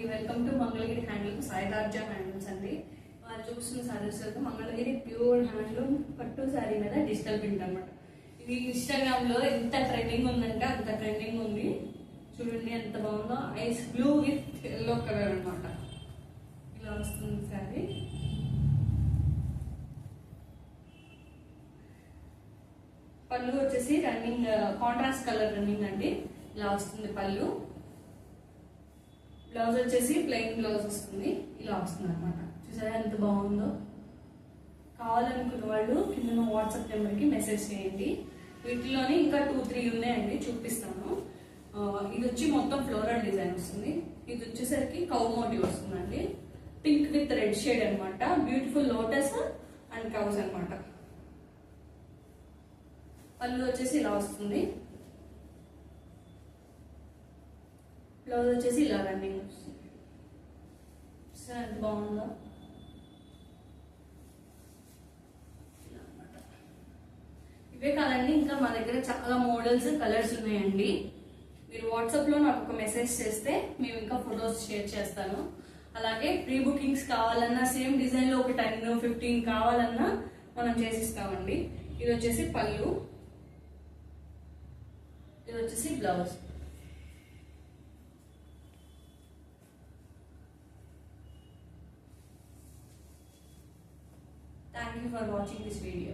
Welcome to Mangalagiri handloom సాయిదార్జ handlooms అండి. వాళ్ళు చూస్తున్న సారీస్ మంగళగిరి ప్యూర్ హ్యాండ్లూమ్ పట్టు శారీ మీద డిజిటల్ ప్రింట్ అనమాట. ఇది ఇన్స్టాగ్రామ్ లో ఎంత ట్రెండింగ్ ఉందంటే అంత ట్రెండింగ్ ఉంది. చూడండి ఎంత బాగుందో, ice blue with yellow colour అనమాట. ఇలా వస్తుంది శారీ. పళ్ళు వచ్చేసి రన్నింగ్ కాంట్రాస్ట్ కలర్ రన్నింగ్ అండి. ఇలా వస్తుంది పళ్ళు. బ్లౌజ్ వచ్చేసి ప్లెయిన్ బ్లౌజ్ వస్తుంది. ఇలా వస్తుంది అనమాట. చూసారా ఎంత బాగుందో. కావాలనుకున్న వాళ్ళు కింద వాట్సాప్ నెంబర్కి మెసేజ్ చేయండి. వీటిలోనే ఇంకా 2-3 ఉన్నాయండి, చూపిస్తాను. ఇది వచ్చి మొత్తం ఫ్లోరల్ డిజైన్ వస్తుంది. ఇది వచ్చేసరికి కౌ మోటివ్ వస్తుందండి. పింక్ విత్ రెడ్ షేడ్ అనమాట. బ్యూటిఫుల్ లోటస్ అండ్ కౌస్ అనమాట. పళ్ళు వచ్చేసి ఇలా వస్తుంది. బ్లౌజ్ వచ్చేసి ఇలా రన్నింగ్ వస్తుంది. ఎంత బాగుందో. ఇవే కాదండి, ఇంకా మా దగ్గర చాలా మోడల్స్ కలర్స్ ఉన్నాయండి. మీరు వాట్సాప్ లో నాకు ఒక మెసేజ్ చేస్తే మేము ఇంకా ఫొటోస్ షేర్ చేస్తాను. అలాగే ప్రీ బుకింగ్స్ కావాలన్నా, సేమ్ డిజైన్ లో ఒక 10-15 కావాలన్నా మనం చేసిస్తామండి. ఇది వచ్చేసి పళ్ళు, ఇది వచ్చేసి blouse. Thank you for watching this video.